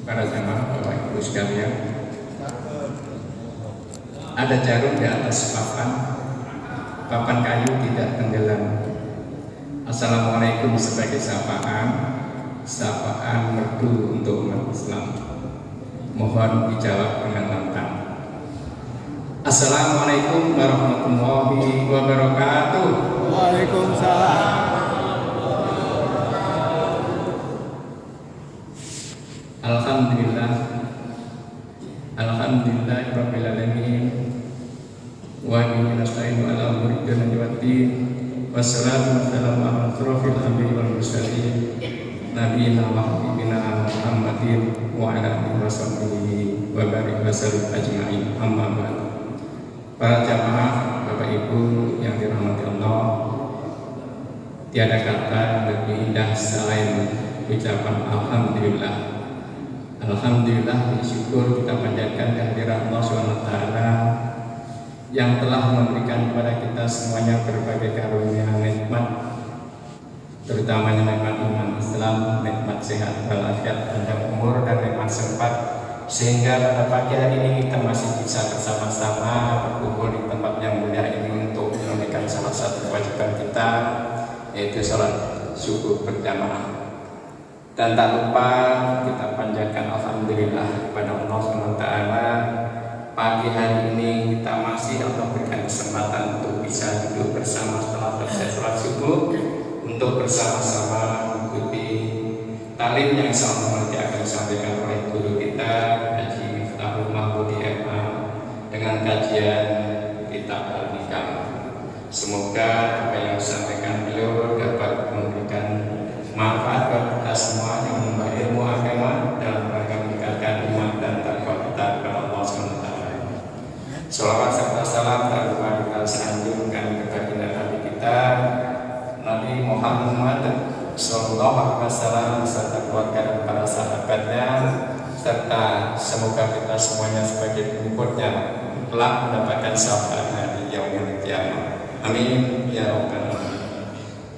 para jamaah Bapak Ibu sekalian. Ada jarum di atas papan kayu tidak tenggelam. Assalamualaikum sebagai sapaan merdu untuk umat Islam. Mohon dijawab dengan lantang. Assalamualaikum warahmatullahi wabarakatuh. Waalaikumsalam. Alhamdulillahirabbil alamin. Wa bihi nasta'inu ala umuri dunya waddin. Wassalatu wassalamu ala asyrofil anbiya'i wal mursalin nabiyina wa habibina Muhammadin wa ala alihi wasahbihi wa barik wasallim ajma'in. Amma ba'd. Para jamaah Bapak Ibu yang dirahmati Allah, tiada kata lebih indah selain ucapan alhamdulillah. Alhamdulillah, bersyukur kita panjatkan kehadirat Allah SWT yang telah memberikan kepada kita semuanya berbagai karunia nikmat, terutamanya nikmat iman Islam, nikmat sehat walafiat, panjang umur dan nikmat sempat, sehingga pada pagi hari ini kita masih bisa bersama-sama berkumpul di tempat yang mulia ini untuk menunaikan salah satu kewajiban kita, yaitu sholat subuh berjamaah. Dan tak lupa kita panjatkan alhamdulillah kepada Allah SWT. Pagi hari ini kita masih Allah berikan kesempatan untuk bisa duduk bersama setelah selesai sholat subuh, untuk bersama-sama mengikuti talim yang insya nanti akan disampaikan oleh guru kita Haji Miftahul Mahmudi MA dengan kajian kitab Al-Hikam. Semoga apa yang disampaikan beliau dapat memberikan manfaat bagi kita semua yang menambah ilmu agama dalam rangka meningkatkan iman dan takwa kita kepada Allah SWT. Salawat serta salam tak lupa kita sanjungkan kepada Nabi kita Nabi Muhammad Sallallahu Alaihi Wasallam serta keluarga dan para sahabatnya, serta semoga kita semuanya sebagai pengikutnya telah mendapatkan syafaatnya di yaumil qiyamah. Amin ya rabbal alamin.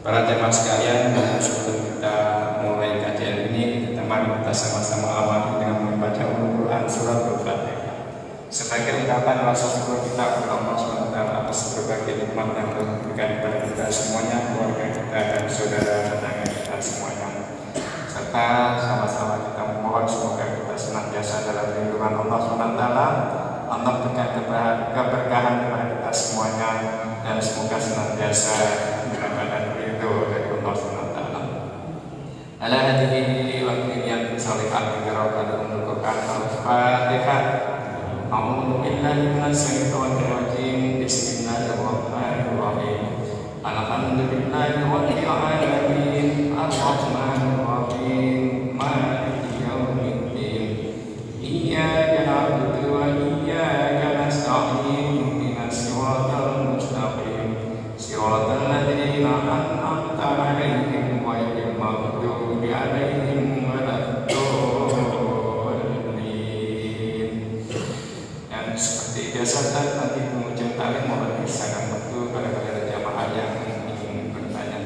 Para jemaah sekalian, sebelum kita mulai kajian ini, mari kita sama-sama awali dengan membaca Al-Quran surat Al-Fatihah sebagai ungkapan rasa syukur kita kepada Allah SWT atas berbagai nikmat yang telah diberikan kepada kita semuanya, keluarga kita dan saudara tetangga kita semuanya, serta sama-sama kita memohon semoga kita senantiasa dalam lindungan Allah SWT. Allah berikan keberkahan kepada kita semuanya dan semoga senantiasa mendapatkan ridho dari Allah SWT. Ala hadihi wa qiyam salihat pada umul Quran Al-Fatihah. A'udzu billahi minasyaitonir rajim. Bismillahirrahmanirrahim. Alhamdulillahi rabbil alamin. Arrahmanir rahim. Maliki yaumiddin. Iyyaka na'budu wa iyyaka nasta'in. Ihdinas siratal mustaqim. Siratal ladzina an'amta 'alaihim ghairil maghdubi 'alaihim waladdallin. Dan seperti biasa nanti penghujung talim mohon diserahkan waktu pada jamaah yang ingin bertanya.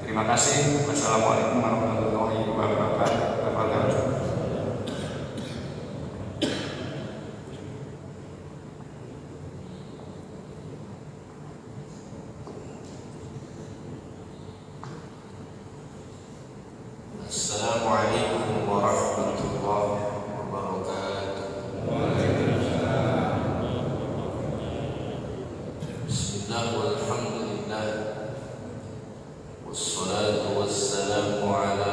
Terima kasih. Wassalamualaikum warahmatullahi wabarakatuh. Assalamualaikum warahmatullahi wabarakatuh. Bismillah walhamdulillah wassalatu wassalamu ala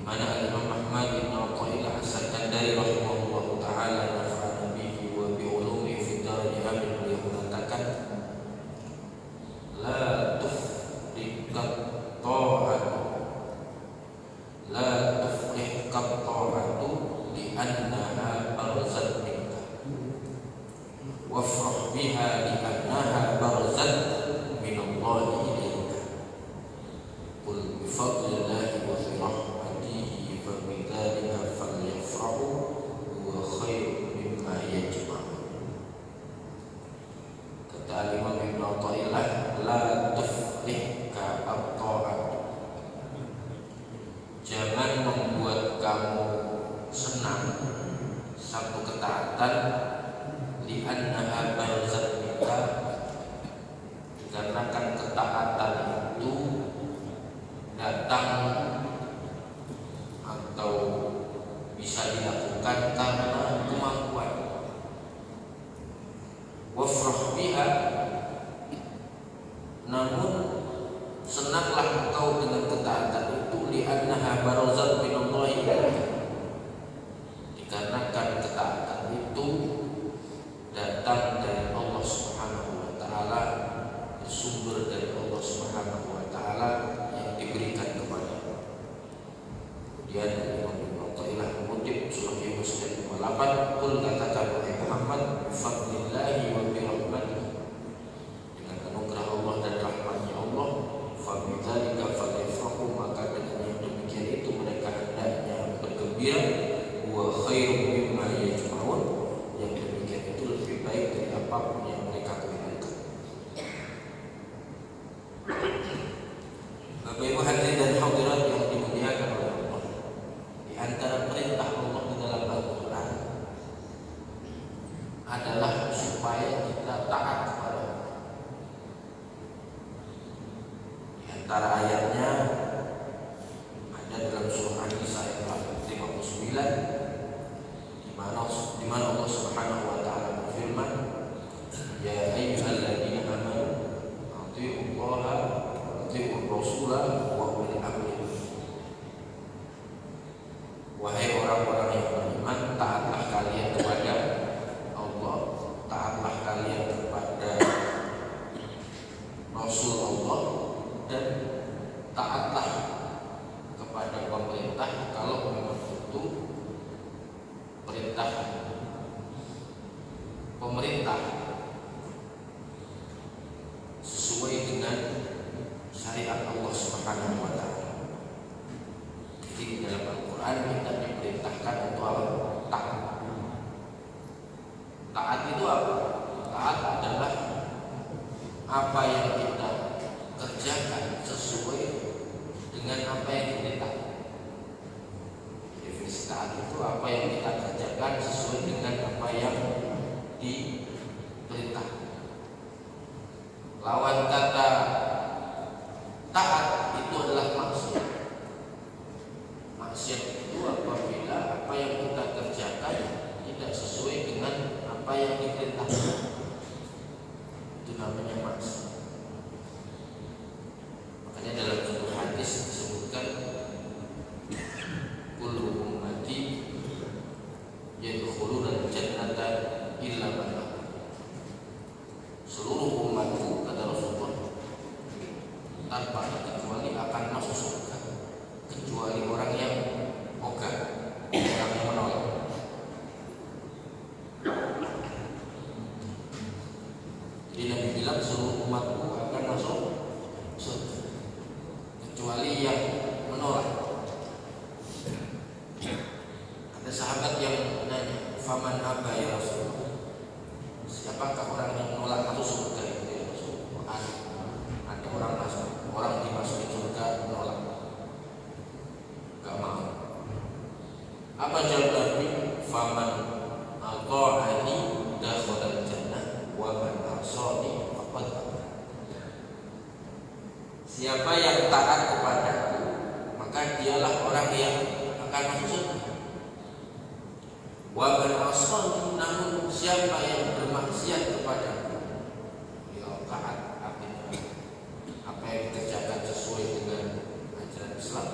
mana Imam Ahmad bin Athaillah As-Sakandari rahimahullahu taala nafa'ana bihi wa bi ulumi fi darin amin, beliau mengatakan la tufriqat ta'atu la tufriqat ta'atu li annaha barzat minka wafrah biha li annaha barzat min Allah ilayka qul bi fadlillahi wa bi rahmatihi fa bi dzalika falyafrahu huwa khairun mimma yajma'un. Kata Imam Ibn Athaillah, la tufrihka at-ta'at, jangan membuat kamu senang satu ketaatan, li'annaha barzat minka, dikarenakan ketaatan itu datang atau bisa dilakukan karena kemampuan. Wafrah biha, namun senanglah engkau dengan ketaatan itu, li'annaha barzat minallahi, dikarenakan ketaatan itu datang dari Allah Subhanahu wa taala, bersumber dari Allah Subhanahu wa taala yang diberikan kepada. Kemudian Imam Ibn Athaillah mengutip surah Yunus ayat 58, qul katakan wahai Muhammad, bifadlillahi wa bi rahmatihi, dengan anugerah Allah dan rahmatnya Allah, fa bidzalika falyafrahu, maka dengan yang demikian itu mereka hendaknya bergembira, wa khairum mimma yajma'un, yang demikian itu lebih baik dari apapun yang mereka kumpulkan. Bapak Ibu hadirin dan hadirat yang dimuliakan oleh Allah, di antara perintah Allah di dalam Al-Quran adalah supaya kita taat kepada Allah. Di antara ayatnya ada dalam surah An-Nisa ayat 59, di mana Allah Subhanahu wa taala berfirman, ya ayyuhalladzina amanu athi'ullaha wa athi'ur rasulah wa ulil amri minkum. Wahai orang-orang yang beriman, taatlah kalian kepada Allah, taatlah kalian kepada Rasul Allah, dan taatlah kepada pemerintah kalau memang itu perintah pemerintah sesuai dengan syariat Allah Subhanahu wa taala. Jadi di dalam Al-Qur'an kita diperintahkan untuk apa? Taat. Taat itu apa? Taat adalah apa yang kita kerjakan sesuai dengan apa yang diperintahkan. Definisi taat itu apa yang kita kerjakan sesuai dengan apa yang diperintahkan. Lawan kata taat itu adalah maksiat. Maksiat itu apabila apa yang kita kerjakan tidak sesuai dengan apa yang diperintahkan, itu namanya maksiat. Makanya dalam satu hadis disebutkan, kullu ummati yadkhuluna al-jannata illa man aba. Seluruh umatku, kata Rasulullah, tanpa terkecuali akan masuk surga, kecuali orang yang ogah, orang yang menolak. Jadi Nabi bilang seluruh umatku akan masuk surga, kecuali yang menolak. Ada sahabat yang nanya, faman aba ya Rasulullah, siapakah orang yang menolak masuk surga itu ya Rasulullah? Ada orang dimasukin surga menolak, gak mau. Apa jawab Nabi? Faman ata'ani dakhala al-jannah wa man asani faqad aba. Siapa yang taat kepadaku, maka dialah orang yang akan masuk surga. Wa man asani, namun siapa yang bermaksiat kepadaku, ya taat, artinya apa yang dikerjakan sesuai dengan ajaran Islam,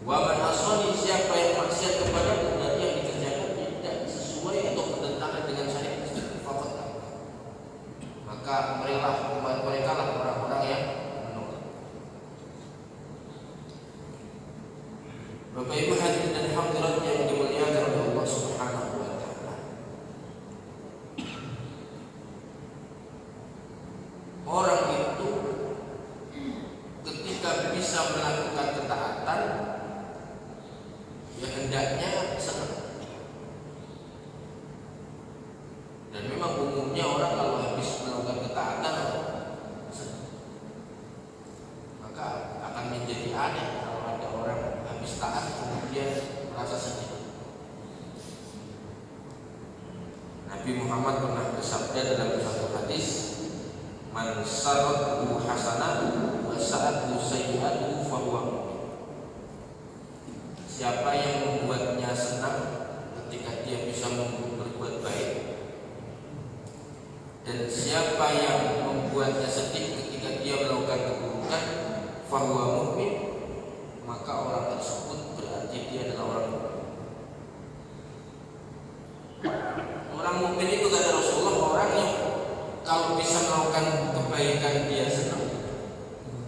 Wa man asani, siapa yang maksiat kepadaku dari yang dikerjakan tidak sesuai atau bertentangan dengan syariat Islam, faqad aba. Maka mereka lah orang-orang yang menolak. Bapak Ibu hadirin dan hadirat yang dimuliakan oleh Allah Subhanahu wa taala. Orang itu ketika bisa melakukan ketaatan, ya hendaknya senang. Dan memang umumnya orang kalau habis melakukan ketaatan senang. Maka akan menjadi aneh kalau ada orang habis taat kemudian merasa sedih. Nabi Muhammad pernah bersabda dalam satu hadis, man sarrathu hasanatu wa sa'athu sayyi'atu fahuwa mu'min. Siapa yang membuatnya senang ketika dia bisa berbuat baik, dan siapa yang membuatnya sedih ketika dia melakukan keburukan, fahuwa mu'min, maka orang tersebut berarti dia adalah orang mukmin. Orang mukmin itu kata Rasulullah orang yang kalau bisa melakukan kebaikan dia senang,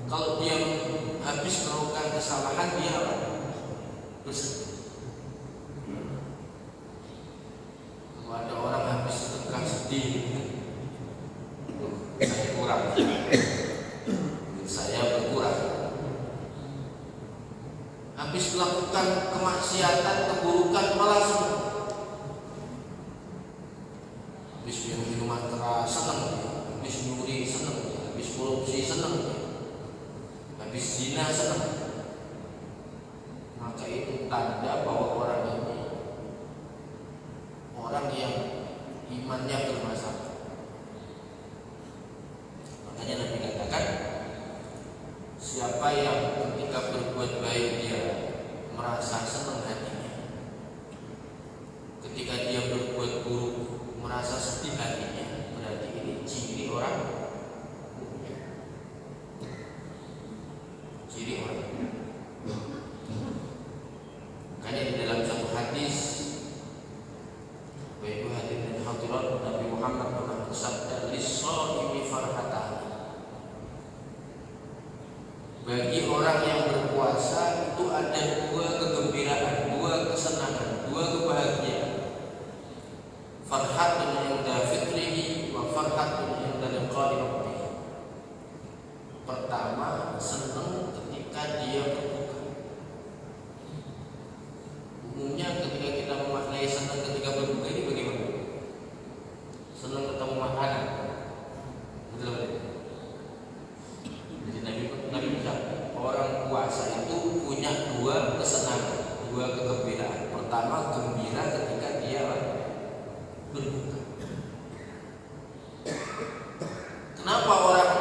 kalau dia habis melakukan kesalahan dia bersedih. Kalau ada orang habis sedekah sedih, saya kurang, saya berkurang. Habis melakukan kemaksiatan, keburukan malah senang. Habis minum minuman keras senang, habis nyuri senang, habis korupsi senang, habis zina senang. Maka itu tanda bahwa orang ini orang yang imannya bermasalah. Makanya Nabi katakan, siapa yang ketika berbuat baik dia merasa senang hatinya, ketika dia berbuat buruk merasa sedih hatinya, berarti ini ciri orang mukmin. Ciri orang mukmin. Makanya di dalam satu hadis, Bapak hadirin dan hadirat, Nabi Muhammad pernah bersabda, lis-shaimi farhatan. Bagi orang yang berpuasa itu ada dua kegembiraan, dua kesenangan, dua kebahagiaan. Farhatun inda fitrihi wa farhatun inda liqa'i rabbih. Pertama, senang ketika dia berbuka. Umumnya ketika kita memaknai senang ketika berbuka ini bagaimana? Senang ketemu makanan. Betul betul. Jadi Nabi bilang orang puasa itu punya dua kesenangan, dua kegembiraan. Pertama, gembira ketika dia berbuka. Kenapa orang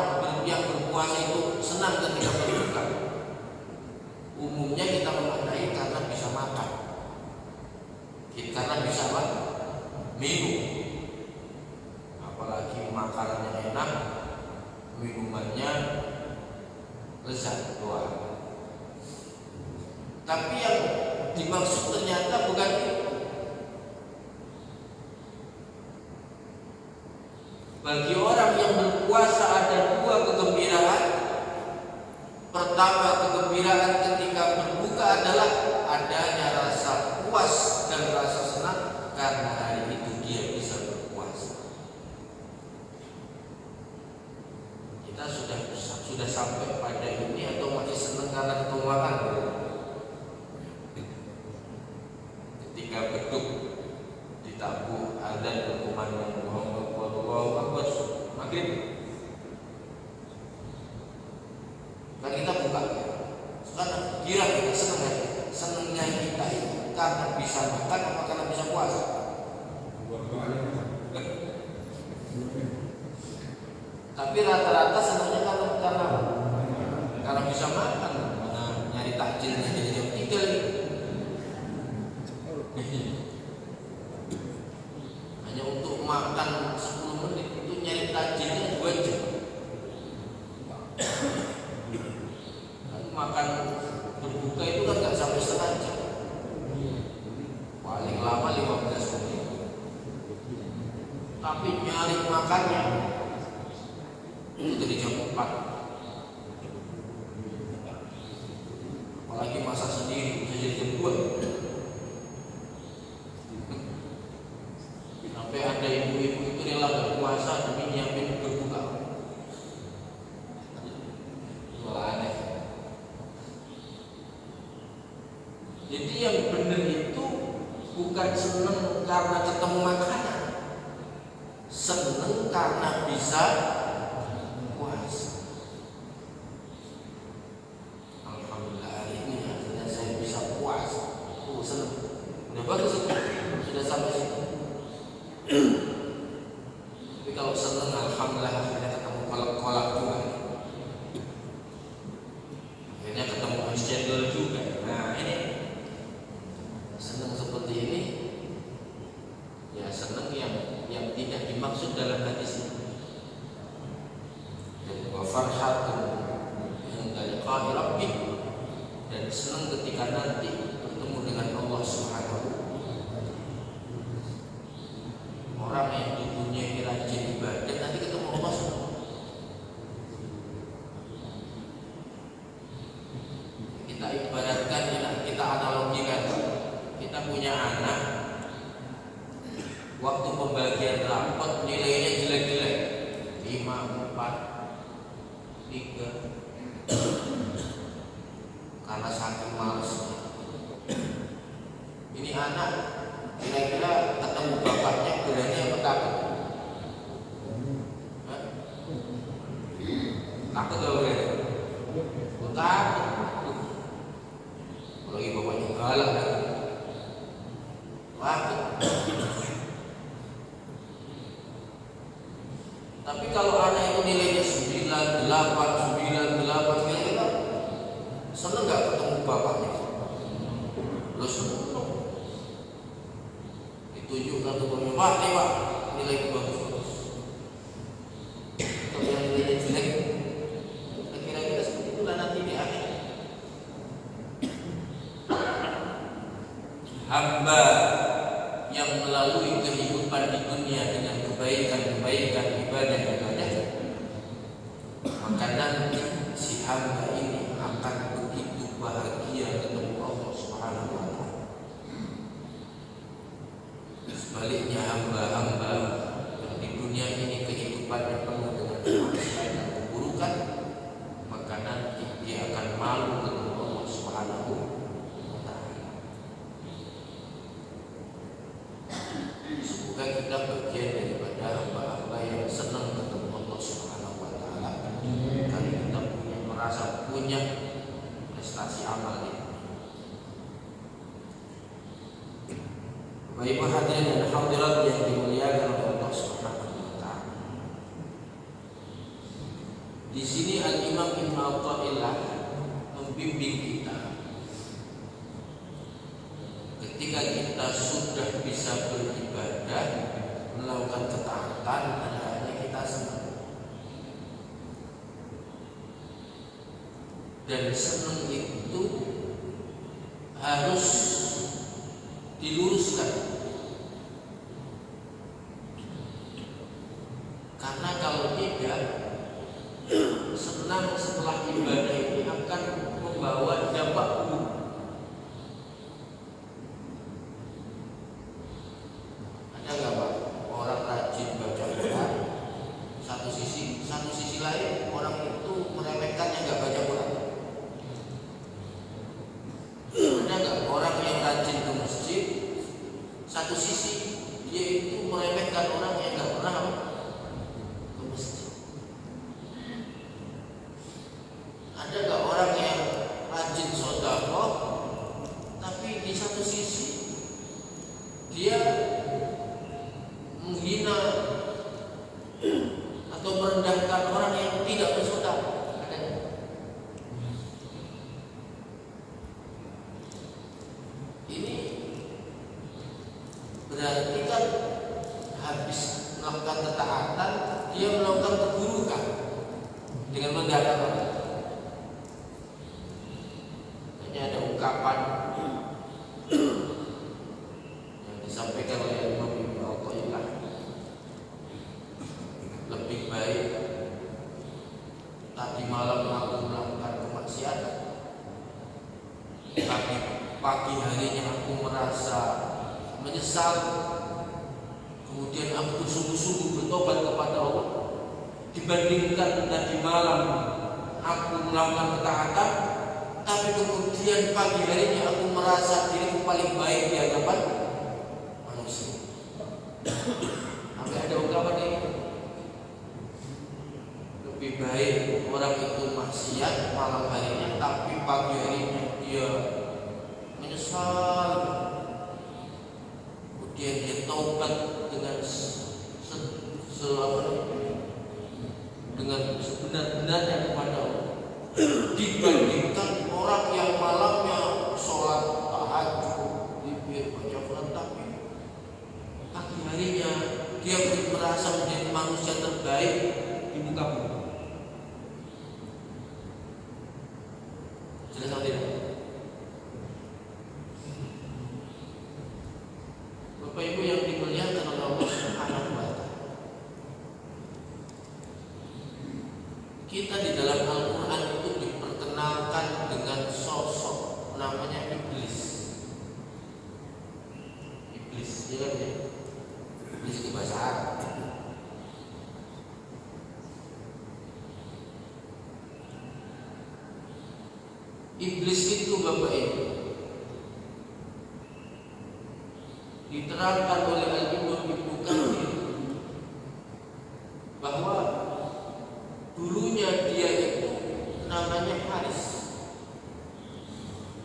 yang berpuasa itu senang ketika berbuka? Umumnya kita memaknai karena bisa makan, karena bisa minum. Apalagi makanannya enak, minumannya lezat doa. Tapi yang dimaksud ternyata bukan itu. Bagi orang yang berpuasa ada dua kegembiraan. Pertama, kegembiraan ketika berbuka adalah adanya rasa puas dan rasa senang karena hari itu dia bisa berpuasa. Kita sudah sampai pada ini atau masih senang karena ketemu makan? Ketika beduk ditabuh adzan berkumandang Allahu Akbar, makin kan kita buka. Sekarang kira kita senang, senangnya kita itu karena bisa makan atau karena bisa puasa? Tapi rata-rata senangnya karena bisa makan. Mana nyari takjilnya jadi jam 3 hanya untuk makan 10 menit itu nyari takjilnya 2 jam. Makan berbuka itu kan nggak sampai tapi nyari makannya itu dari jam 4. Apalagi masak sendiri bisa jadi jam 2. Sampai ada ibu-ibu itu rela berpuasa demi nyiapin berbuka. Malah aneh. Jadi yang benar itu bukan seneng karena ketemu makanan, seneng karena bisa puasa. Alhamdulillah hari ini akhirnya saya bisa puasa. Seneng. Udah bagus itu, sudah sampai situ. Tapi kalau seneng, alhamdulillah akhirnya ketemu kolak-kolak juga. Akhirnya ketemu es cendol juga. Nah ini seneng seperti ini, ya seneng yang tidak dimaksud dalam hadis ini. Dan wa farhatun inda liqa'i rabbih, dan seneng ketika nanti bertemu dengan Allah Subhanahu. Orang yang di dunia ini rajin ibadah nanti ketemu Allah Subhanahu. Kita ibaratkan, kita analogikan, kita punya anak, waktu pembagian rapot nilainya jelek-jelek, 5, 4, 3, karena saking malasnya. Ini anak kira-kira ketemu bapaknya berani apa takut? Takut gak berani? Takut. Apalagi bapaknya galak kan? Takut. Tapi kalau anak itu nilainya 9, 8, 9, 8, kira-kira seneng gak ketemu bapaknya? Lo seneng. Ditunjukkan ke bapaknya, Pak, nih Pak, nilai bagus-bagus. Kalau yang nilainya jelek, kira-kira seperti itulah nanti di akhir. Hamba yang melalui kehidupan di dunia dengan kebaikan-kebaikan, ibadah-ibadah, maka nanti si hamba ini akan begitu bahagia ketemu Allah Subhanahu wa Ta'ala. Sebaliknya hamba-hamba yang di dunia ini kehidupannya penuh dengan kemaksiatan dan keburukan, maka nanti dia akan malu ketemu Allah Subhanahu wa Ta'ala. Semoga kita bagian daripada hamba-hamba yang senang ketemu Allah Subhanahu wa Ta'ala, karena kita merasa punya prestasi amal ini. Baik hadirin dan hadirat yang dimuliakan oleh Allah Subhanahu wa Ta'ala. Di sini Al-Imam Ibnu Athaillah membimbing kita. Ketika kita sudah bisa beribadah, melakukan ketaatan, hendaknya kita senang. Dan senang itu harus diluruskan. Karena kalau tidak, senang setelah ibadah ini akan membawa dampak buruk. Ada nggak Pak orang rajin baca Quran, satu sisi lain orang itu meremehkan yang nggak baca Quran? Ada nggak orang yang rajin ke masjid, satu sisi dia itu meremehkan orang yang nggak pernah ke masjid? Ada nggak orang yang rajin sedekah, tapi di satu sisi dia menghina atau merendahkan orang yang tidak bersedekah? Ada nggak? Ini berarti kan habis melakukan ketaatan, dia melakukan keburukan dengan merendahkan orang. Hanya ada ungkapan yang disampaikan oleh Imam Ibnu Athaillah, pagi harinya aku merasa menyesal, kemudian aku bersungguh-sungguh bertobat kepada Allah, dibandingkan tadi malam aku melakukan ketaatan, tapi kemudian pagi harinya aku merasa diriku paling baik di hadapan manusia. Sampai ada ungkapan ini, lebih baik orang itu maksiat malam harinya, tapi pagi harinya dia menyesal, kemudian dia taubat dengan dengan sebenar-benarnya kepada Allah, dibandingkan orang yang malamnya sholat tahajud, zikir, baca Quran, tapi pagi harinya dia merasa menjadi manusia terbaik di muka bumi. Jelas atau tidak? Bapak Ibu yang dimuliakan oleh Allah Subhanahu wa Ta'ala, kita di dalam Al-Quran itu diperkenalkan dengan sosok namanya iblis. Iblis, ya kan ya? Iblis itu bahasa Arab. Iblis itu Bapak Ibu diterangkan oleh Al-Imam Ibnu Katsir bahwa dulunya dia itu namanya Haris,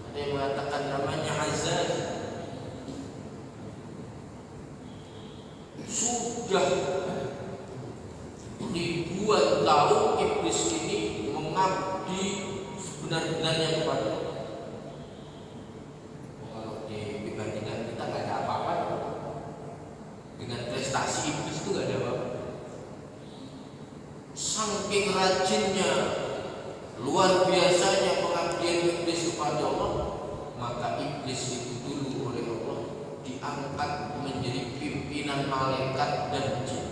ada yang mengatakan namanya Azaz. Sudah ribuan tahun iblis ini mengabdi sebenar-benarnya kepada Allah. Kalau dibandingkan kita nggak ada apa-apa dengan prestasi iblis, itu nggak ada apa-apa. Saking rajinnya, luar biasanya pengabdian iblis kepada Allah, maka iblis itu dulu oleh Allah diangkat menjadi pimpinan malaikat dan jin.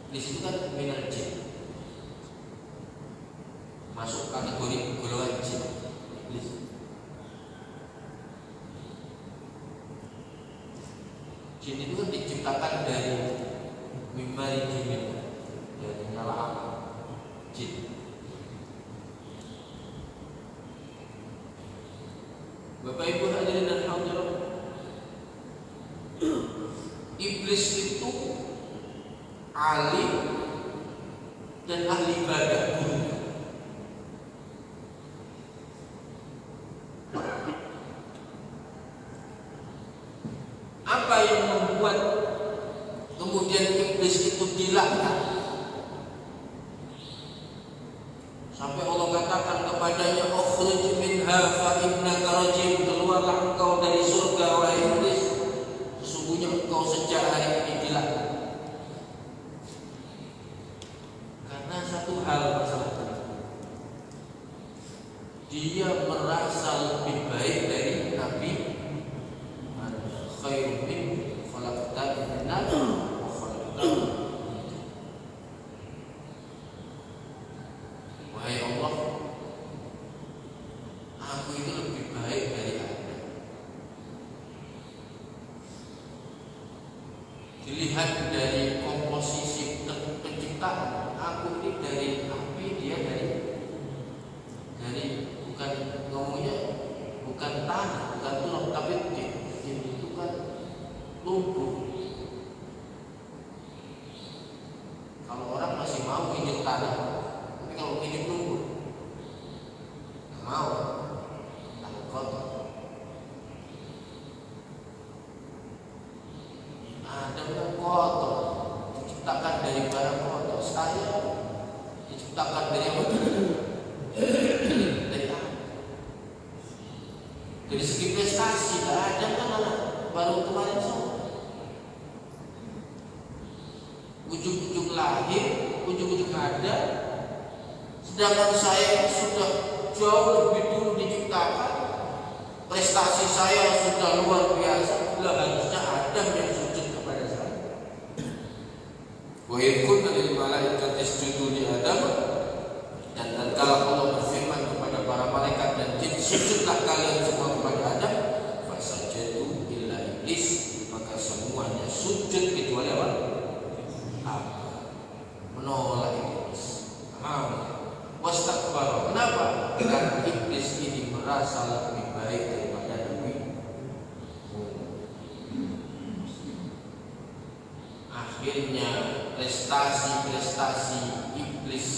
Iblis itu kan minal jin, masuk kategori golongan jin. Iblis jin itu kan diciptakan dari mimari jimin, dari nyala api jin. Bapak Ibu hadirin dan hadirat, iblis itu alim dan ahli ibadah guru. Apa yang membuat kemudian iblis itu dilaknat sampai Allah katakan kepadanya, "Ukhruj minha fa innaka rajim." Keluarlah engkau dari surga wahai iblis, sesungguhnya engkau sejak hari ini dilaknat. Karena satu hal masalahnya, dia merasa lebih baik dari Nabi khairun min khalaqtani min nar wa khalaqtahu. Wahai Allah, aku itu lebih baik dari Anda. Dilihat dari komposisi penciptaan, aku ini dari api, dia dari bukan ngomongnya bukan tanah, bukan tulang, tapi itu kan lumpur. Kalau orang masih mau injek tanah, tapi kalau injek lumpur nggak mau, takut kotor. Adam kan kotor, diciptakan dari barang kotor. Saya diciptakan dari apa? Dari apa? Dari segi prestasi, Adam kan anak baru kemarin semua. Ujung-ujung lahir, ujung-ujung ada. Sedangkan saya sudah jauh lebih dulu diciptakan. Prestasi saya sudah luar biasa. Lah harusnya Adam yang sujud kepada saya. Wa in kunna lil malaikati isjudu li Adam, dan kalau Allah berfirman kepada para malaikat dan jin, sujudlah kalian semua kepada Adam, akhirnya prestasi-prestasi iblis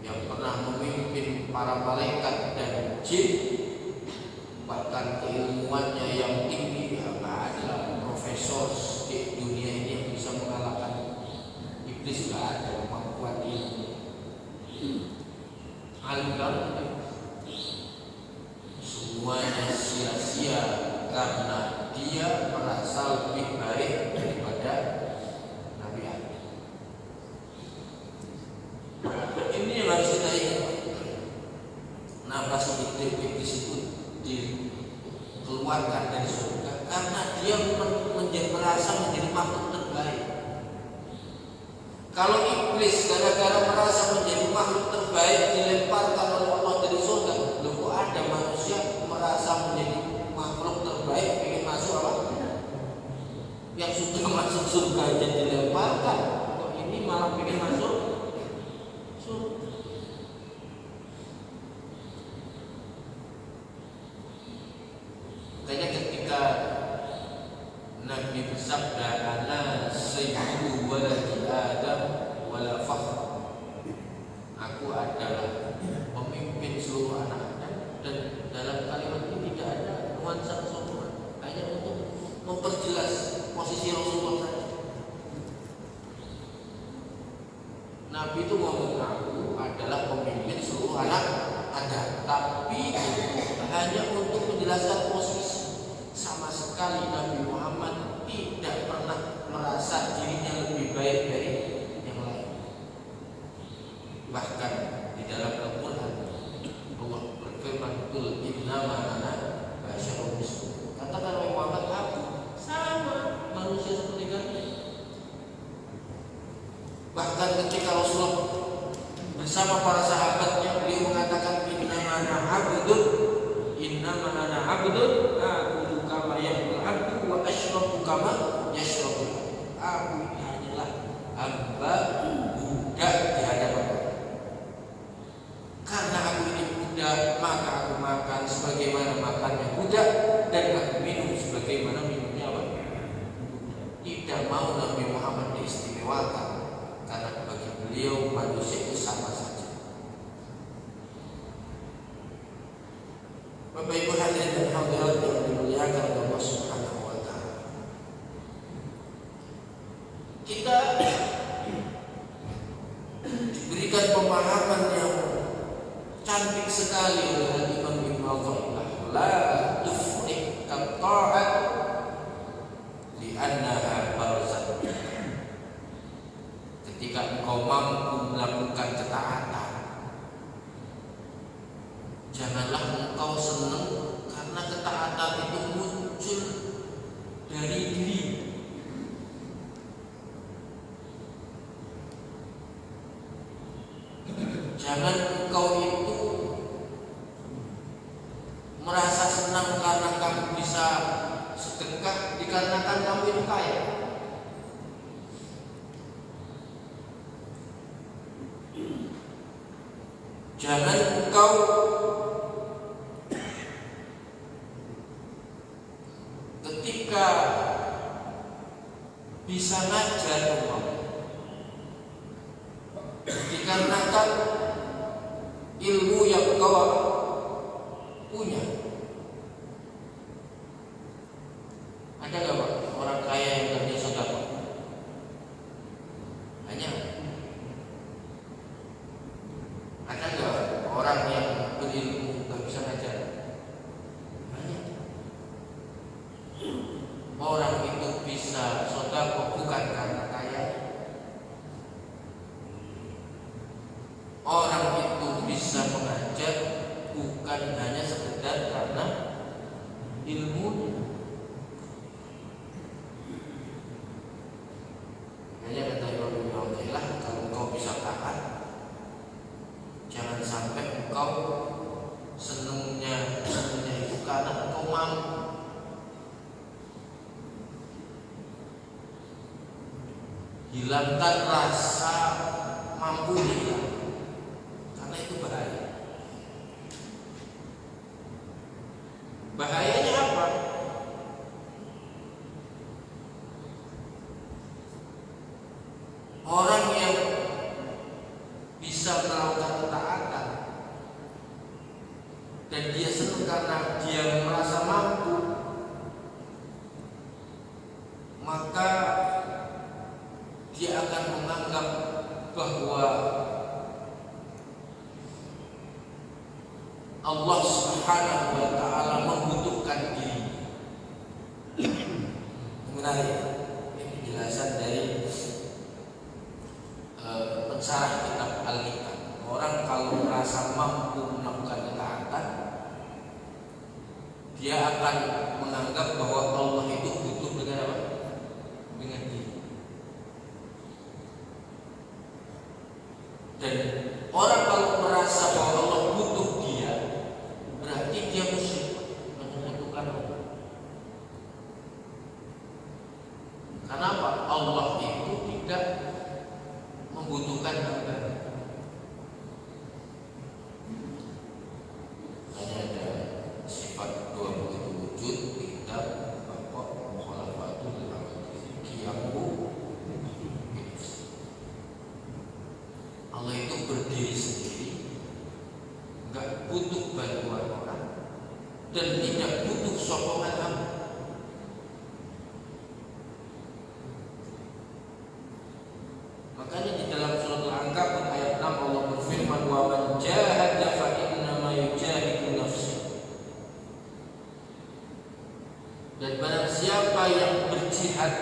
yang pernah memimpin para malaikat dan jin, bahkan keilmuannya yang tinggi, nggak ada profesor di dunia ini yang bisa mengalahkan iblis. Nggak ada kemampuan ilmu. Alim banget, semuanya sia-sia karena dia merasa lebih baik daripada Nabi Adam. Ini yang harus kita ingat. Kenapa sedikit iblis itu dikeluarkan dari surga? Karena dia merasa menjadi makhluk terbaik. Kalau iblis gara-gara merasa menjadi makhluk terbaik dilemparkan oleh Allah dari surga, loh kok ada manusia merasa menjadi makhluk terbaik ingin masuk apa? Yang sudah masuk surga aja dilemparkan, kok ini malah ingin masuk surga? Makanya ketika Nabi bersabda, "Ana sayyidu waladi Adam wala fakhr." Aku adalah pemimpin seluruh anak Adam, dan dalam kalimat ini tidak ada nuansa kesombongan, hanya untuk memperjelas posisi Rasulullah saja. Nabi itu ngomong aku adalah pemimpin seluruh anak Adam, tapi hanya untuk menjelaskan posisi. Sama sekali Nabi Muhammad tidak pernah merasa dirinya lebih baik dari yang lain. Bahkan di dalam Al-Quran Allah berfirman, "Qul innama ana basyarun mislukum." Katakan wahai Muhammad, aku sama manusia seperti kalian. Bahkan ketika Rasulullah bersama para sahabatnya, beliau mengatakan, "Innama ana abdun, innama ana abdun, aku kama yaqul abdu wa asyrabu kama yashrabul." Aku ini hanyalah hamba, budak di hadapan Allah. Karena aku ini budak, maka aku makan sebagaimana makannya budak, dan aku minum sebagaimana minumnya apa? Tidak mau Nabi Muhammad diistimewakan, karena bagi beliau manusia itu sama saja. Bapak Ibu hadirin dan hadirat yang dimuliakan oleh Allah Subhanahu wa taala. Kita diberikan pemahaman yang cantik sekali oleh Imam Ibnu Athaillah, la tufrik ta'at li'annaha barzan. Ketika engkau mampu melakukan ketaatan, janganlah engkau senang karena ketaatan itu muncul dari diri. Jangan engkau itu merasa senang karena kamu bisa sedekah dikarenakan kamu itu kaya. Jangan engkau ketika bisa ngajar dikarenakan ilmu yang kau punya. Ada nggak Pak orang kaya yang kerja sedekah? Hanya ada nggak orang yang berilmu nggak bisa ngajar? Banyak. Orang itu bisa sedekah bukan karena kaya. Orang itu bisa mengajar bukan hanya sekedar karena ilmu. Hanya kata Imam Ibnu Athaillah, kalau engkau bisa taat, jangan sampai engkau senangnya itu karena engkau mampu. Hilangkan rasa mampu ini, karena itu bahaya. Bahayanya apa? bahwa Allah Subhanahu wa Ta'ala membutuhkan diri. Menarik ini penjelasan dari pensyarah kitab Al-Hikam. Orang kalau merasa mampu melakukan ketaatan, dia akan menganggap bahwa Allah itu butuh dengan apa? Dengan diri. Dan orang kalau merasa bahwa Allah butuh dia, berarti dia musyrik, menyekutukan Allah. Kenapa? Allah itu tidak membutuhkan hamba. Hanya ada sifat 20 wujud di kitab Bapak Mukhalafatul Qiyamu. Allah itu berdiri sendiri, enggak butuh bantuan orang dan tidak butuh sokongan hamba. Makanya di dalam surat Al-Ankabut ayat 6 Allah berfirman, wa man jahada fa innama yujahidu nafsahu. Dan barang siapa yang berjihad,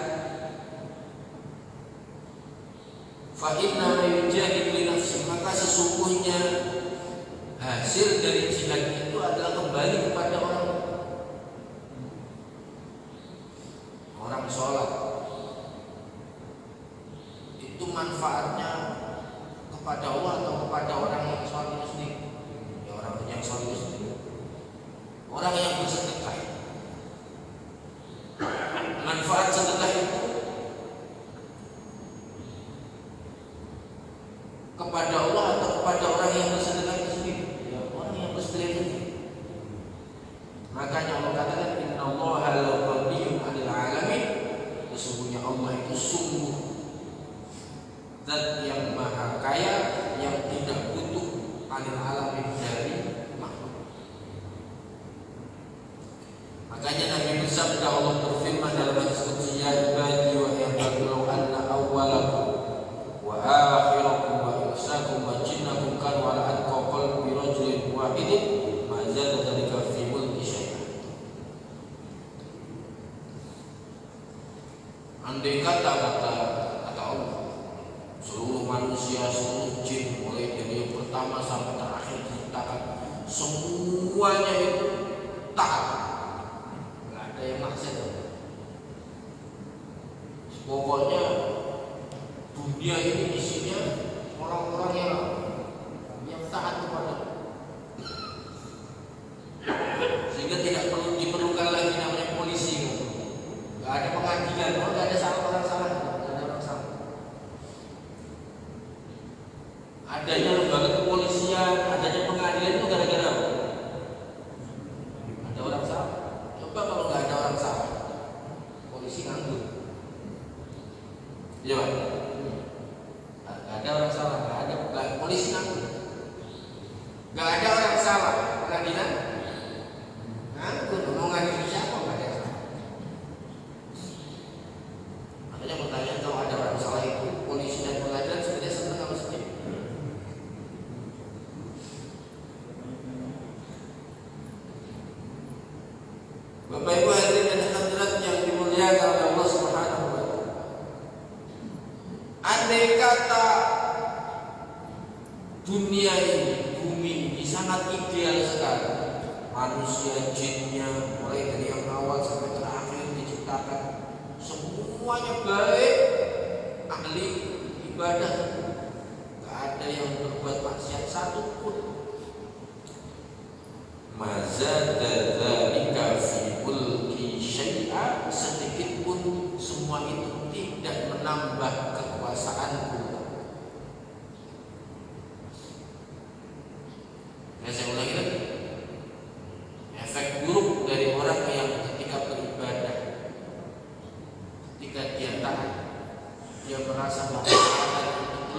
fa innama yujahidu nafsahu, maka sesungguhnya hasil dari jihad itu adalah kembali kepada orang sholat. Itu manfaatnya kepada Allah atau kepada orang yang sholat itu sendiri? Ya, orang yang sholat itu sendiri. Orang yang bersedekah, manfaat sedekah itu kepada Allah atau kepada orang yang bersedekah itu sendiri? Ya, orang yang bersedekah itu sendiri. Makanya Allah katakan, innallaha la ghaniyyun 'anil 'alamin. Sesungguhnya Allah itu sungguh zat yang maha kaya, yang tidak butuh 'anil 'alamin dari makhluk. Makanya Nabi bersabda, Allah berfirman dalam hadis qudsi, ya ibadi wa yaqulu anna awwalakum wa akhirakum wa insakum wa jinnakum kanu ala atqa qalbi rajulin wahidin ma zada dzalika fi mulki syai'an. Andai kata Allah, seluruh manusia, seluruh jin, mulai dari yang pertama sampai terakhir diciptakan, semuanya itu taat, nggak ada yang maksiat. Pokoknya dunia ini isinya orang-orang yang taat kepada Allah. Sehingga tidak perlu diperlukan lagi namanya polisi, nggak ada pengadilan, nggak ada orang salah. Adanya lembaga kepolisian, adanya pengadilan itu gara-gara apa? Ada orang salah. Coba kalau nggak ada orang salah, polisi nganggur. Iya Pak? Nggak ada orang salah, nggak polisi nganggur. Nggak ada orang salah, pengadilan nganggur. Mau ngadili siapa? Nggak ada salah. Makanya pertanyaan, kalau ada orang salah itu polisi dan pengadilan sebenarnya senang apa sedih? Bapak Ibu hadirin dan hadirat yang dimuliakan oleh Allah Subhanahu wa Ta'ala, andai kata dunia ini, bumi ini sangat ideal sekali, manusia, jinnya, mulai dari yang awal sampai terakhir diciptakan, semuanya baik, ahli ibadah, gak ada yang berbuat maksiat satu pun. Mazada dzalika fi mulki syai'a, sedikit pun semua itu tidak menambah kekuasaanku. Saya ulangi lagi. Efek buruk dari orang yang ketika beribadah, ketika dia taat, dia merasa bahwa ketaatan itu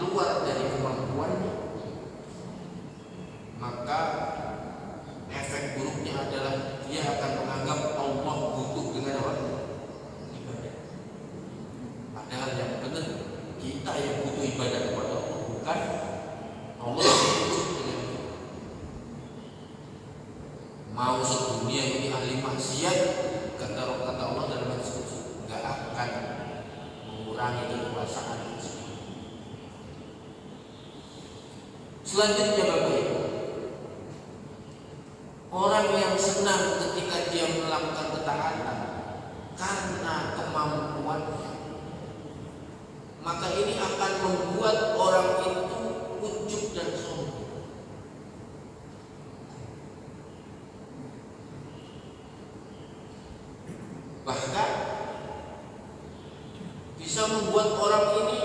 Selanjutnya Bapak Ibu, orang yang senang ketika dia melakukan ketaatan karena kemampuan, maka ini akan membuat orang itu ujub dan sombong. Bahkan bisa membuat orang ini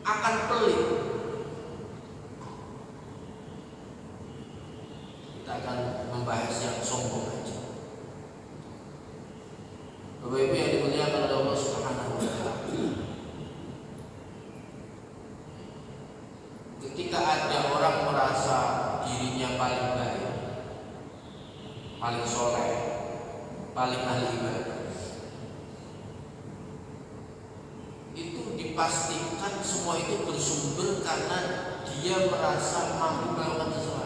akan pelit. Kita akan membahas yang sombong aja. Bapak Ibu yang dimuliakan oleh Allah Subhanahu wa Ta'ala, ketika ada orang merasa dirinya paling baik, paling soleh, paling ahli ibadah, itu dipastikan semua itu bersumber karena dia merasa mampu melakukan sesuatu.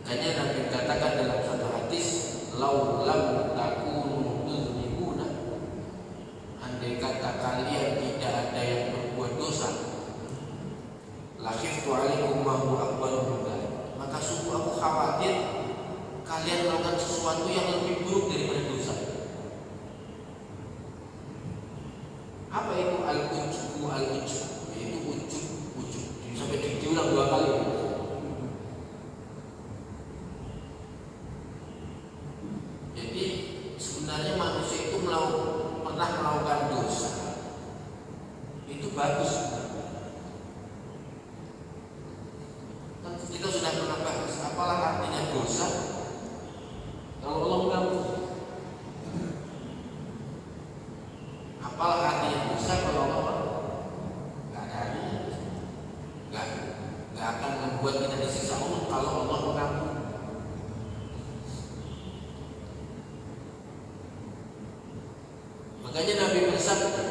Makanya Nabi katakan dalam satu hadis, lau lam takunu muzlimuna, andai kata kalian tidak ada yang berbuat dosa, lakhiftu alaikum ma huwa akbaru min dzalik, maka sungguh aku khawatir kalian melakukan sesuatu yang lebih buruk daripada dosa. Apa itu al-ujub? Al-ujub yaitu ujub sampai diulang 2 kali. Jadi sebenarnya manusia itu pernah melakukan dosa, itu bagus. Kan kita sudah pernah bahas apalah artinya dosa kalau Allah mengampuni. Apalah artinya dosa kalau Allah nggak ada artinya. Nggak akan membuat kita disiksa Allah kalau Allah mengampuni. Makanya Nabi bersabda,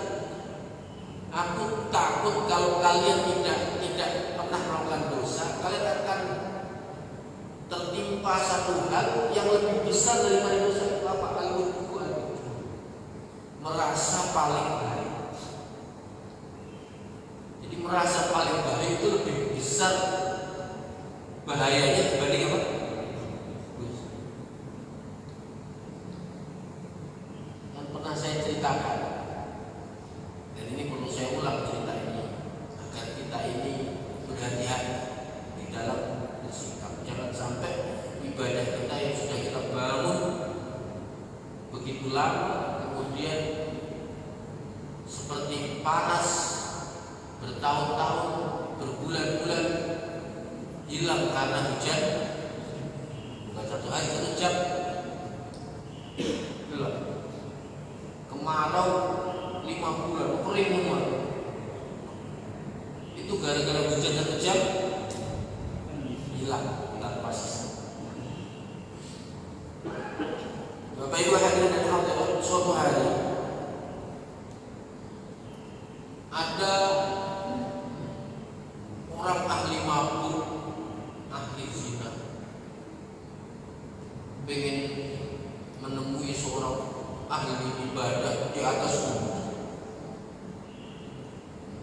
aku takut kalau kalian tidak pernah melakukan dosa, kalian akan tertimpa satu hal yang lebih besar daripada dosa itu. Apa? Al-ujub, merasa paling baik. Jadi merasa paling baik itu lebih besar bahayanya dibanding apa? Yang pernah saya ceritakan, dan ini perlu saya ulang cerita ini agar kita ini berhati-hati di dalam bersikap. Jangan sampai ibadah kita yang sudah kita bangun begitu lama kemudian seperti panas bertahun-tahun, berbulan-bulan hilang karena hujan, bukan 1 hari 1 jam, hilang. Kemarau 5 bulan, kering, itu gara-gara hujan 1 jam hilang tanpa sisa. Bapak Ibu hadirin dan hadirat, suatu hari ada orang ahli mabuk, ahli zina, pengen menemui seorang ahli ibadah di atas gunung.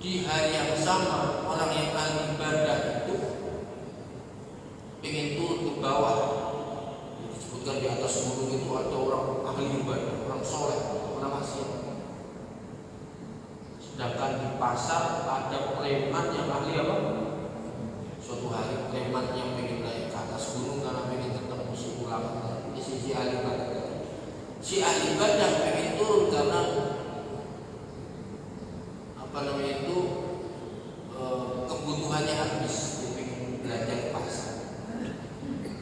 Di hari yang sama orang yang ahli ibadah itu pengen turun ke bawah. Disebutkan di atas gunung itu ada orang ahli ibadah, orang soleh, orang maksiat. Sedangkan di pasar ada preman yang ahli apa? Suatu hari preman yang pengen naik ke atas gunung karena pengen ketemu si ulama, si ahli ibadah. Si ahli ibadah pengen turun karena kebutuhannya habis, dia pengen belanja ke pasar.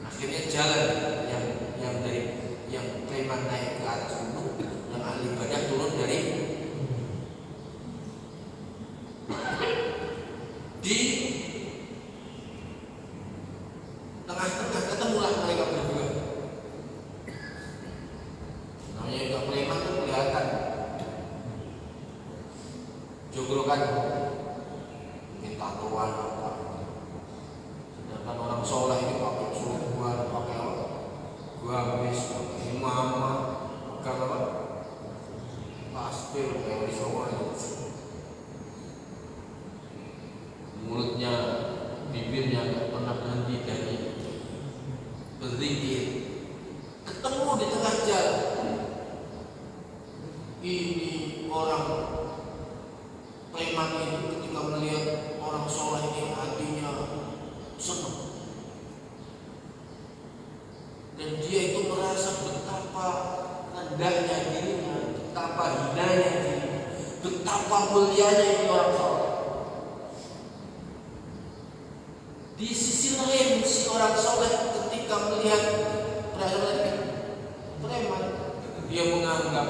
Akhirnya jalan yang preman naik ke atas gunung, yang ahli ibadah turun dari di tengah-tengah ketemulah mereka berdua. Namanya juga preman itu kelihatan jogrokan, minta tatoan apa. Sedangkan orang soleh ini pakai suruhan, pakai apa? bibirnya nggak pernah berhenti dari berzikir. Ketemu di tengah jalan, ini orang preman ini ketika melihat orang soleh ini hatinya senang, dan dia itu merasa betapa rendahnya dirinya, betapa hinanya dirinya, betapa mulianya ini orang soleh. Di sisi lain si orang soleh ketika melihat preman, dia menganggap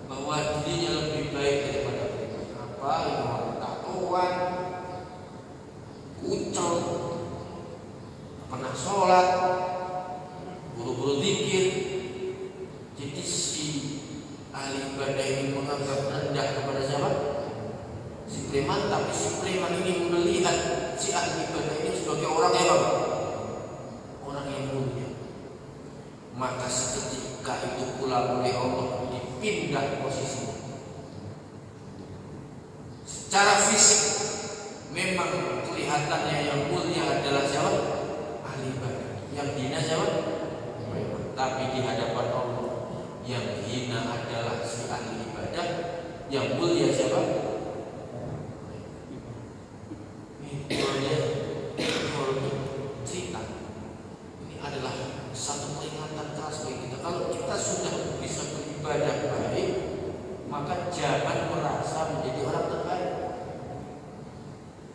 bahwa dirinya lebih baik daripada preman. Apa ini orang tatoan, kucel, pernah sholat, buru-buru zikir. Jadi si ahli ibadah ini menganggap rendah kepada siapa? Si preman. Tapi si preman ini melihat si ahli ibadah ini sebagai orang yang apa? Orang yang mulia. Maka seketika itu pula oleh Allah dipindah posisinya. Secara fisik memang kelihatannya yang mulia adalah siapa? Ahli ibadah. Yang hina siapa? Tapi di hadapan Allah yang hina adalah si ahli ibadah, yang mulia siapa? Cerita ini adalah satu peringatan keras bagi kita. Kalau kita sudah bisa beribadah baik, maka jangan merasa menjadi orang terbaik,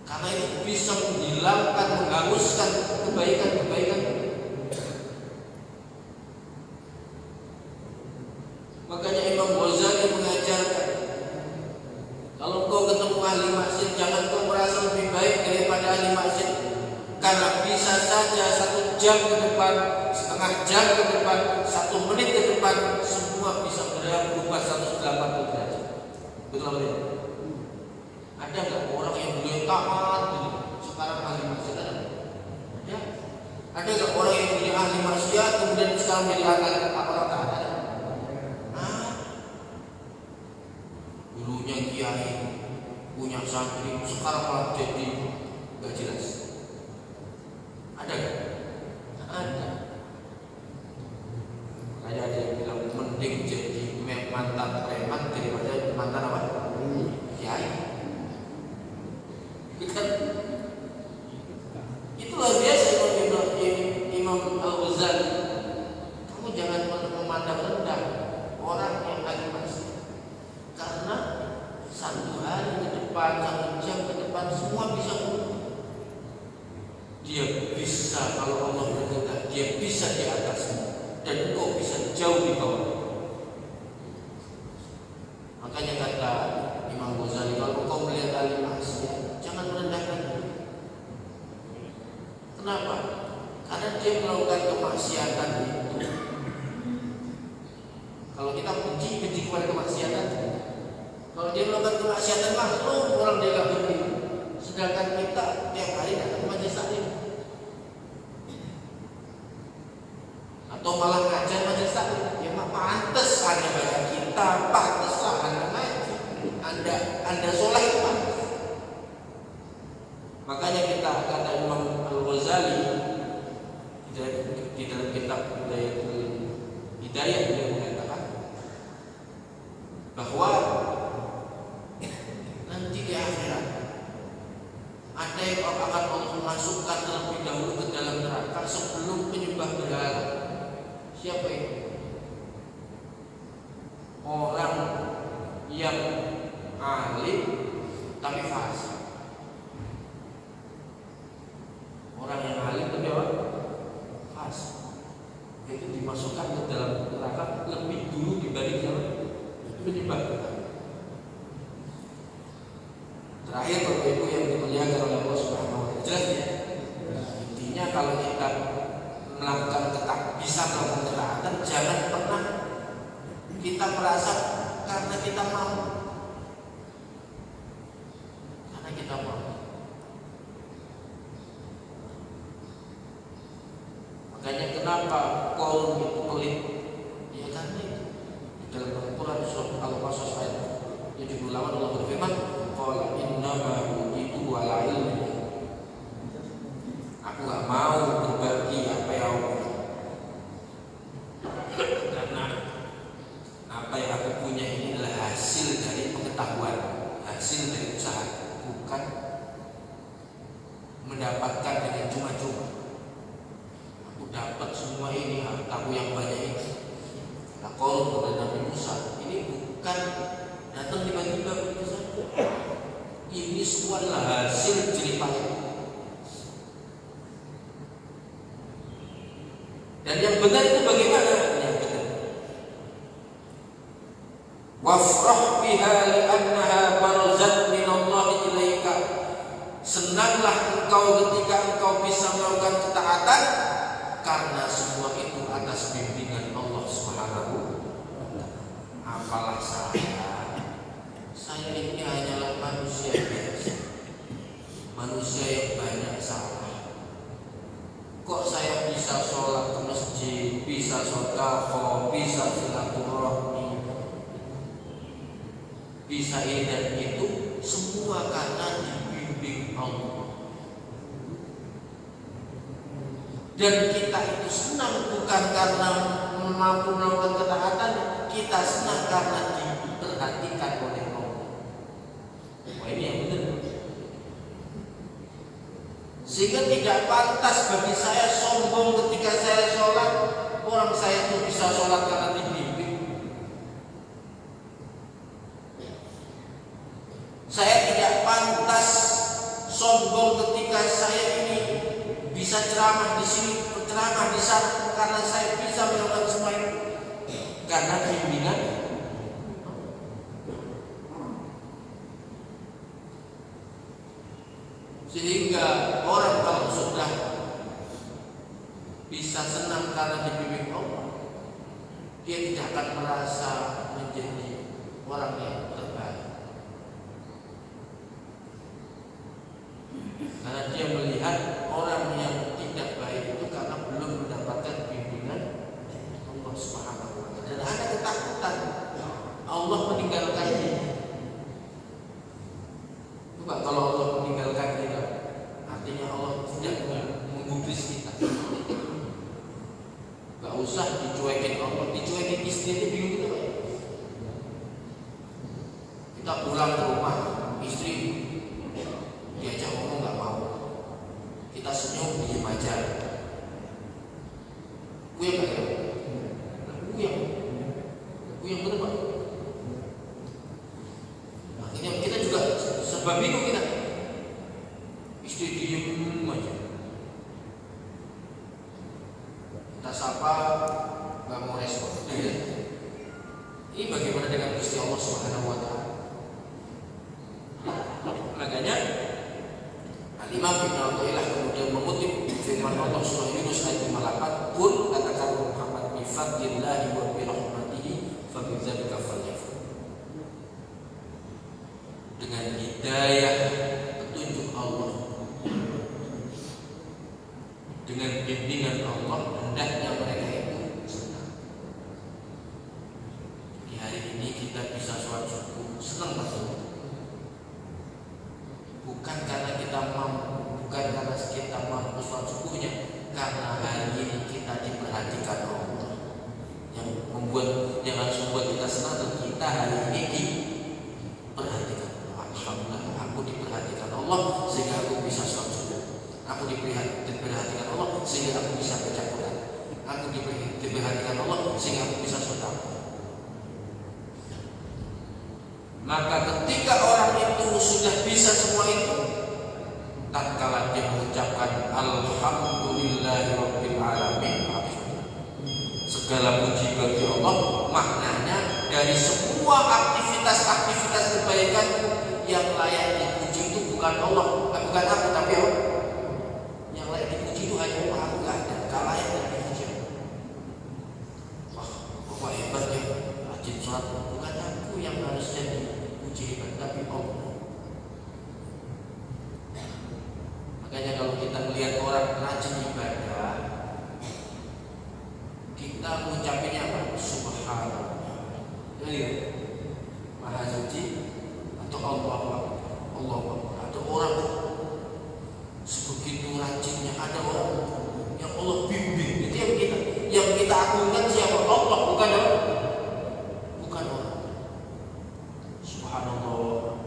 karena itu bisa menghilangkan, menghanguskan kebaikan-kebaikan. Makanya Imam Ghazali mengajarkan, kalau kau ketemu ahli maksiat, jangan kau merasa lebih baik daripada ahli maksiat, karena bisa saja 1 jam ke depan, setengah jam ke depan, 1 menit ke depan, semua bisa berubah 180 derajat. Betul apa tidak? Ada nggak orang yang dulu taat, sekarang ahli maksiat? Ada? Ya. Ada nggak orang yang dulu ahli maksiat, kemudian sekarang menjadi orang taat? Ada? Dulunya kiai, punya santri, sekarang malah jadi nggak jelas. Ada nggak? Ada. Kayak ada yang bilang mending jadi mantan preman daripada mantan apa? Kiai. Itu luar biasa Imam Al-Ghazali. Kamu jangan memandang rendah orang yang ahli maksiat, karena 1 hari ke depan, 1 jam ke depan, semua bisa berubah. Dia bisa, kalau Allah berkehendak, dia bisa di atasnya, dan engkau bisa jauh di bawah. Makanya kata Imam Ghazali, kalau engkau melihat ahli maksiat, jangan merendahkan dia. Kenapa? Karena dia melakukan kemaksiatan itu. Kalau kita benci kepada kemaksiatan, kalau dia melakukan kemaksiatan makhluk, orang dia gak benci. Sedangkan kita tiap hari datang ke majelis taklim, atau malah ngajar majelis taklim, ya pantes Anda baca kitab, pantaslah Anda ngaji, Anda sholat itu pantas. Makanya kita kata Imam Al-Ghazali di dalam kitab Hidayah, beliau mengatakan bahwa nanti di akhirat ada yang akan Allah masukkan terlebih dahulu ke dalam neraka sebelum penyembah berhala. Siapa itu? Orang yang alim tapi fasik. Orang yang alim tapi apa? Fasik. Itu dimasukkan ke dalam neraka lebih dulu dibanding penyembah berhala. Terakhir, Bapak Ibu yang dimuliakan oleh Allah Subhanahu wa Ta'ala, jelas ya. Intinya kalau kita bisa melakukan ketaatan, jangan pernah kita merasa karena kita mau. Karena kita mau. Makanya kenapa kaum itu pelit? Ya karena itu. Di dalam Al-Quran surat Al-Qasas ayat 78 Allah berfirman, qala innama utitu ala ilmi mendapatkan dengan cuma-cuma. Aku dapat semua ini, hartaku yang banyak ini. Lakon kepada Nabi Musa, ini bukan datang tiba-tiba begitu saja. Ini semua adalah hasil jerih payah. Dan yang benar itu bagaimana? Yang benar. Wafrah biha li'annaha barzat minallahi ilaika. Senanglah engkau ketika engkau bisa melakukan ketaatan, karena semua itu atas bimbingan Allah Subhanahu wa ta'ala. Apalah saya ini hanyalah manusia biasa, manusia yang banyak salah. Kok saya bisa sholat ke masjid, bisa sedekah, bisa silaturahmi, bisa ini dan itu, semua karena dibimbing Allah. Dan kita itu senang bukan karena mampu melakukan ketaatan, kita senang karena diperhatikan oleh Allah. Wah, ini yang benar. Sehingga tidak pantas bagi saya sombong ketika saya sholat. Orang saya itu bisa sholat karena dibimbing. Saya tidak pantas sombong ketika saya ini bisa ceramah di sini, ceramah di sana, karena saya bisa melakukan semua itu karena bimbingan. Sehingga orang kalau sudah bisa senang karena dibimbing Allah, dia tidak akan merasa menjadi orang yang terbaik, karena dia melihat orang yang tidak baik itu karena belum mendapatkan bimbingan Allah Subhanahu wa ta'ala. Dan ada ketakutan Allah meninggalkan dia. Coba kalau Allah meninggalkan kita, artinya Allah tidak menggubris kita. Gak usah dicuekin Allah, dicuekin istri itu bingung gitu Pak. Kita pulang ke rumah, istri diajak ngomong gak mau, kita senyum diem aja. Gue gak ya? Gue yang bener Pak. Akhirnya kita juga serba bingung kita. Istri diem aja. Kita sapa gak mau respon. Ini bagaimana dengan Gusti Allah Subhanahu wa ta'ala? Makanya Al-Imam Ibn Athaillah kemudian mengutip firman Allah surah Yunus ayat 58, "Qul katakan Muhammad bi fadlillahi wa bi rahmatihi fa bi dzalika falyafrahu." Dengan hidayah petunjuk Allah, dengan bimbingan Allah, hendaknya mereka itu senang. Di hari ini kita bisa sholat subuh, senang betul. Bukan karena kita mampu, bukan karena kita mampu sholat subuhnya, karena hari ini kita diperhatikan Allah. Yang harus membuat kita senang, dan kita hari ini diperhatikan. Alhamdulillah, aku diperhatikan Allah sehingga aku bisa sholat subuh. Aku diperhatikan Allah sehingga aku bisa baca Quran. Aku diperhatikan Allah sehingga aku bisa sedekah. Maka ketika orang itu sudah bisa semua itu, tatkala dia mengucapkan Alhamdulillahirabbil alamin, segala puji bagi Allah, maknanya dari semua aktivitas kebaikan yang layak dipuji itu bukan Allah, bukan aku, tapi Allah. Yang layak dipuji itu hanya Allah, aku nggak ada, nggak layak dipuji. Wah, kok hebat ya, rajin sholat, bukan aku yang harusnya dipuji hebat, tapi Allah. Makanya kalau kita melihat orang rajin ibadah, kita mengucapnya apa? Subhanallah. Jadi Maha Suci atau Allah atau orang sebegitu rajinnya. Ada orang yang Allah bimbing, itu yang kita agungkan siapa? Allah, bukan orang. Subhanallah,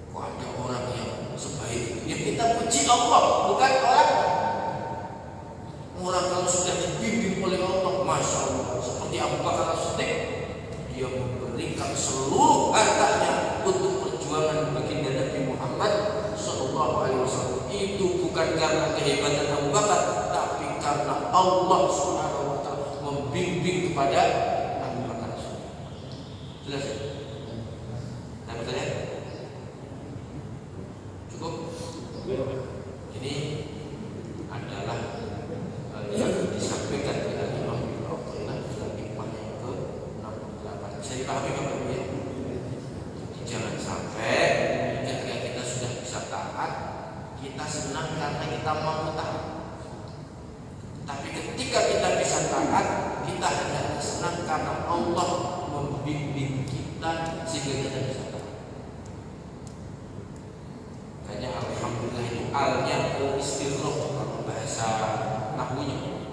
kok ada orang yang sebaik itu? Yang kita puji Allah, bukan karena kehebatan Abu Bakar, tapi karena Allah Subhanahu wa taala membimbing kepada Abu Bakar. Jelas ya? Nah, pertanyaan? Cukup? Ini adalah yang disampaikan oleh Imam Ibnu Athaillah dalam hikmahnya yang ke-68. Bisa dipahami Bapak Ibu ya? Jadi jangan sampai ketika kita sudah bisa taat, kita senang karena kita mau taat. Tapi ketika kita bisa taat, kita hanya senang karena Allah membimbing kita sehingga kita bisa taat. Makanya alhamdulillah itu alnya al-istighraq kalau bahasa nahwunya.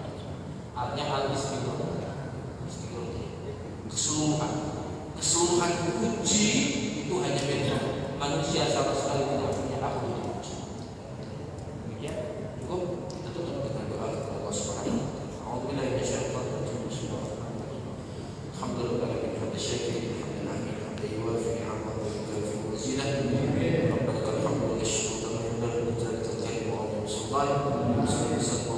Alnya al-istighraq. Istighraq keseluruhan uji itu hanya milik manusia sama sekali tidak punya hak untuk uji. Demikian cukup, kita tutup dengan doa kepada Allah Subhanahu wa taala. A'udzubillahi minasyaitonir rajim. Bismillahirrahmanirrahim. Alhamdulillahirabbil alamin. Hamdan yuwafi ni'amahu wa yukafi mazidah. Rabbana lakal hamdu wa syukru kama yanbaghi li jalali wajhika wa 'azimi sultanik.